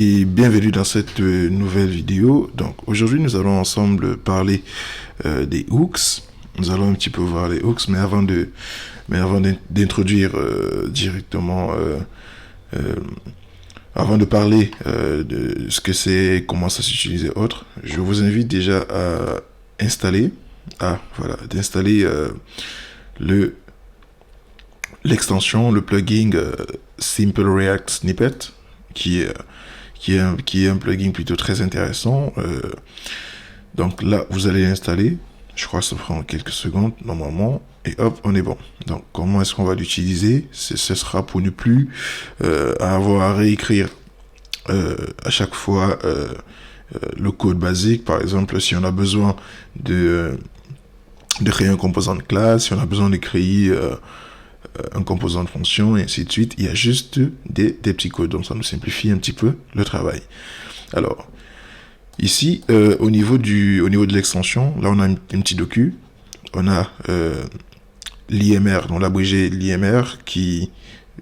Et bienvenue dans cette nouvelle vidéo. Donc aujourd'hui nous allons ensemble parler des hooks. Nous allons un petit peu voir les hooks, mais avant d'introduire directement, avant de parler de ce que c'est, comment ça s'utilise et autres, je vous invite déjà à installer, d'installer le l'extension, le plugin Simple React Snippet, qui est un plugin plutôt très intéressant. Donc là, vous allez l'installer. Je crois que ça prend quelques secondes normalement. Et hop, on est bon. Donc comment est-ce qu'on va l'utiliser? Ce sera pour ne plus avoir à réécrire à chaque fois le code basique. Par exemple, si on a besoin de créer un composant de classe, si on a besoin de créer un composant de fonction, et ainsi de suite. Il y a juste des petits codes, donc ça nous simplifie un petit peu le travail. Alors, ici, au niveau de l'extension, là on a une petite docu, on a l'IMR, donc l'abrégé l'IMR qui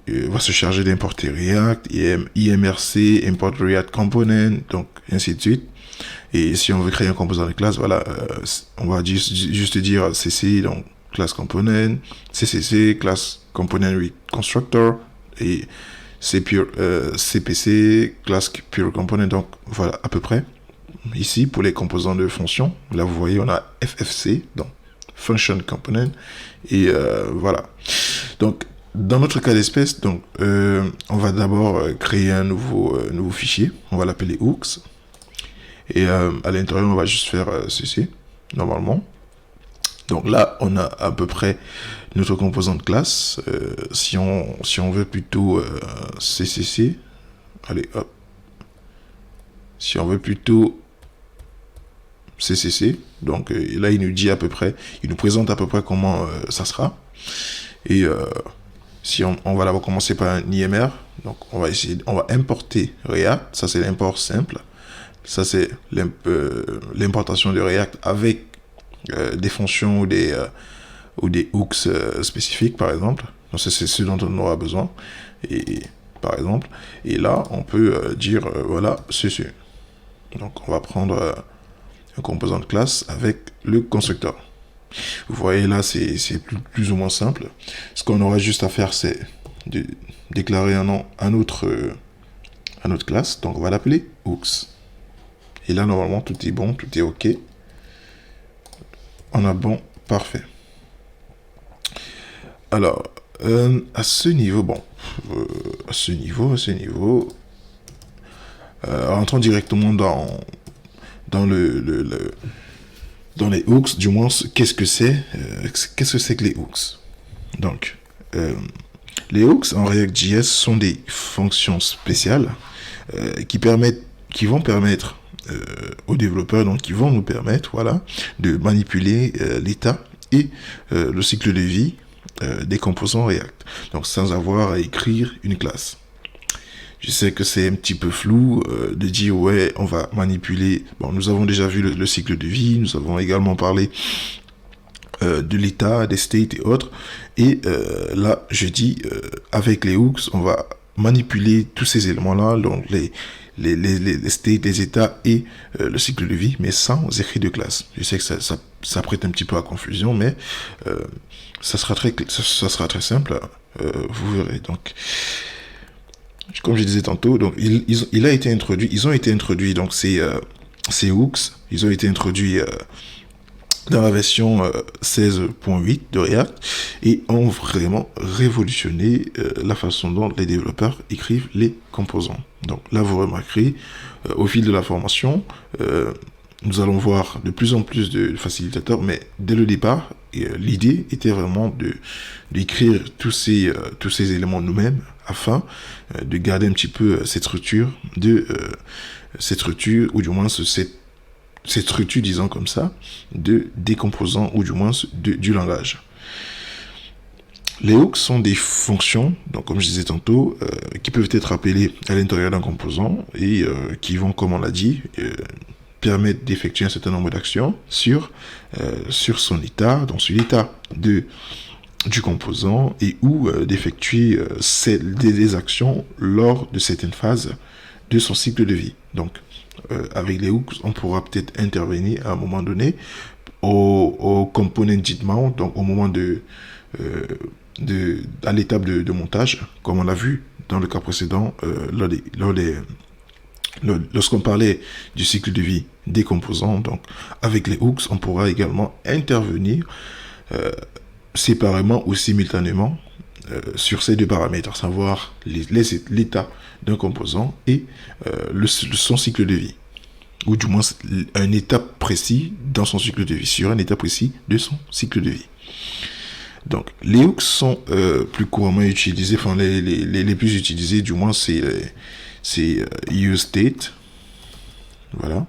va se charger d'importer React, IMRC, import React Component, donc ainsi de suite. Et si on veut créer un composant de classe, voilà, on va juste dire CC, donc class component, CCC, class component constructor, et CPC, class pure component. Donc voilà, à peu près. Ici, pour les composants de fonction, là vous voyez, on a FFC, donc function component, et voilà. Donc, dans notre cas d'espèce, donc, on va d'abord créer un nouveau fichier, on va l'appeler hooks, et à l'intérieur, on va juste faire ceci, normalement. Donc là, on a à peu près notre composant de classe. Si on veut plutôt CCC, allez hop. Si on veut plutôt CCC, donc là il nous dit à peu près, il nous présente à peu près comment ça sera. Et si on va d'abord commencer par un IMR, donc on va importer React. Ça c'est l'import simple. Ça c'est l'importation de React avec des fonctions ou des hooks spécifiques, par exemple. Donc c'est ce dont on aura besoin. Et par exemple, et là on peut dire voilà ceci. Donc on va prendre un composant de classe avec le constructeur. Vous voyez là, c'est plus ou moins simple. Ce qu'on aura juste à faire, c'est de déclarer un nom à notre classe. Donc on va l'appeler hooks. Et là normalement tout est bon, tout est ok. On a bon, parfait. Alors, à ce niveau, à ce niveau, rentrons directement dans dans les hooks, du moins, qu'est-ce que c'est que les hooks? Donc, les hooks en React.js sont des fonctions spéciales qui vont permettre aux développeurs, donc qui vont nous permettre, voilà, de manipuler l'état et le cycle de vie des composants React. Donc sans avoir à écrire une classe. Je sais que c'est un petit peu flou de dire ouais, on va manipuler. Bon, nous avons déjà vu le cycle de vie, nous avons également parlé de l'état, des states et autres. Et là, je dis avec les hooks, on va manipuler tous ces éléments-là, donc les states, les états et le cycle de vie, mais sans écrit de classe. Je sais que ça prête un petit peu à confusion, mais ça sera très simple, vous verrez. Donc, comme je disais tantôt, donc ils ont été introduits, donc ces hooks, ils ont été introduits dans la version 16.8 de React et ont vraiment révolutionné la façon dont les développeurs écrivent les composants. Donc là, vous remarquerez, au fil de la formation, nous allons voir de plus en plus de facilitateurs, mais dès le départ, l'idée était vraiment d'écrire tous ces éléments nous-mêmes afin de garder un petit peu cette structure, ou du moins cette structure, disons comme ça, des composants, ou du moins du langage. Les hooks sont des fonctions, donc comme je disais tantôt, qui peuvent être appelées à l'intérieur d'un composant et qui vont, comme on l'a dit, permettre d'effectuer un certain nombre d'actions sur son état, donc sur l'état du composant et ou d'effectuer des actions lors de certaines phases de son cycle de vie. Donc, avec les hooks, on pourra peut-être intervenir à un moment donné au component mount, donc au moment à l'étape de montage, comme on l'a vu dans le cas précédent, lorsqu'on parlait du cycle de vie des composants. Donc, avec les hooks, on pourra également intervenir séparément ou simultanément sur ces deux paramètres, à savoir l'état d'un composant et son cycle de vie, ou du moins un état précis dans son cycle de vie, sur un état précis de son cycle de vie. Donc, les hooks sont plus couramment utilisés, enfin les plus utilisés, du moins, c'est useState. Voilà.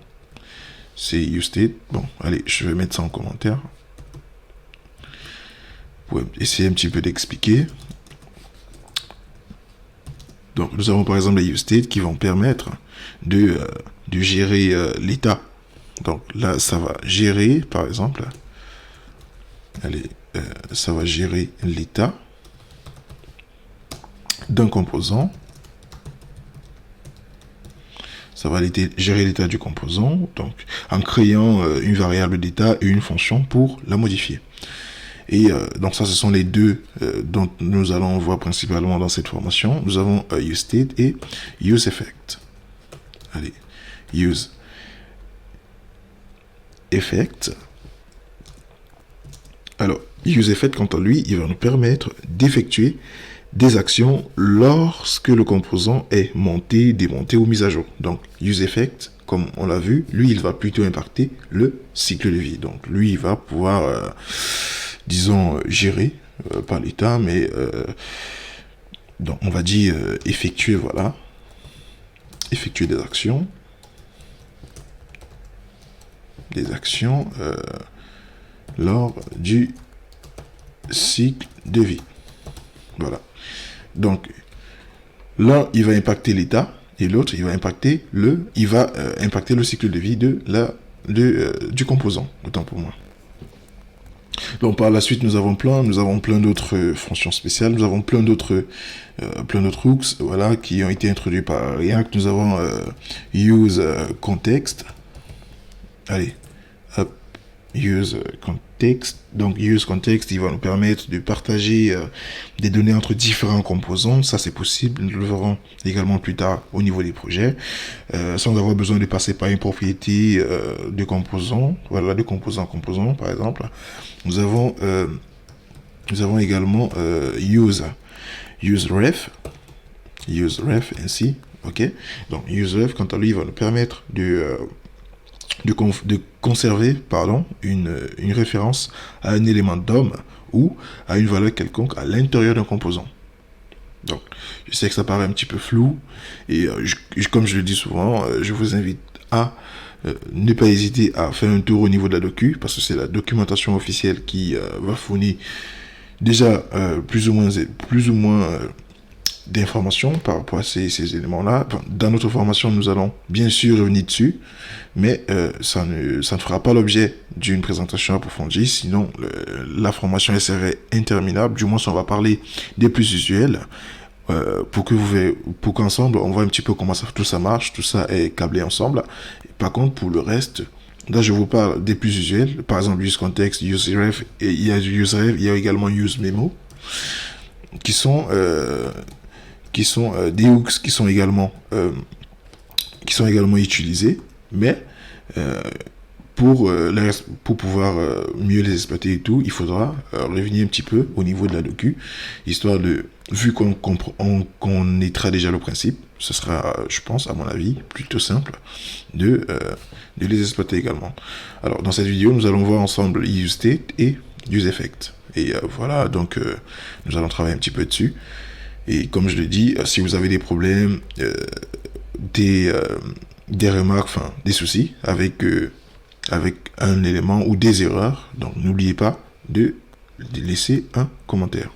C'est useState. Bon, allez, je vais mettre ça en commentaire pour essayer un petit peu d'expliquer. Donc, nous avons par exemple les useState qui vont permettre de gérer l'état. Donc là, ça va gérer, par exemple, allez, ça va gérer l'état d'un composant. Ça va gérer l'état du composant, donc en créant une variable d'état et une fonction pour la modifier. Et donc ça, ce sont les deux dont nous allons voir principalement dans cette formation. Nous avons useState et useEffect. Allez, useEffect. Alors, useEffect, quant à lui, il va nous permettre d'effectuer des actions lorsque le composant est monté, démonté ou mis à jour. Donc, useEffect, comme on l'a vu, lui, il va plutôt impacter le cycle de vie. Donc, lui, il va pouvoir, disons, gérer, pas l'état, mais donc, on va dire effectuer, voilà, effectuer des actions lors du cycle de vie. Voilà. Donc, l'un, il va impacter l'état, et l'autre, il va impacter le cycle de vie du composant, autant pour moi. Donc, par la suite, nous avons plein d'autres fonctions spéciales, nous avons plein d'autres hooks, voilà, qui ont été introduits par React. Nous avons useContext. Allez, hop, useContext. Donc, useContext, il va nous permettre de partager des données entre différents composants. Ça, c'est possible. Nous le verrons également plus tard au niveau des projets, sans avoir besoin de passer par une propriété de composants. Voilà, de composant en composant, par exemple. Nous avons également useRef ainsi. Ok. Donc, useRef, quant à lui, il va nous permettre de conserver une référence à un élément DOM ou à une valeur quelconque à l'intérieur d'un composant. Donc, je sais que ça paraît un petit peu flou, et comme je le dis souvent, je vous invite à ne pas hésiter à faire un tour au niveau de la docu, parce que c'est la documentation officielle qui va fournir déjà plus ou moins d'informations par rapport à ces éléments-là. Enfin, dans notre formation, nous allons bien sûr revenir dessus, mais ça ne fera pas l'objet d'une présentation approfondie, sinon la formation elle serait interminable. Du moins, on va parler des plus usuels, pour qu'ensemble, on voit un petit peu comment tout ça marche, tout ça est câblé ensemble. Par contre, pour le reste, là, je vous parle des plus usuels, par exemple, useContext, useRef, et il y a useRef, il y a également useMemo, qui sont des hooks qui sont également utilisés, mais pour pouvoir mieux les exploiter et tout, il faudra revenir un petit peu au niveau de la docu, histoire de, vu qu'on connaîtra déjà le principe, ce sera, je pense, à mon avis, plutôt simple de les exploiter également. Alors, dans cette vidéo, nous allons voir ensemble useState et useEffect. Et voilà, donc nous allons travailler un petit peu dessus. Et comme je le dis, si vous avez des problèmes, des remarques, enfin des soucis avec un élément ou des erreurs, donc n'oubliez pas de laisser un commentaire.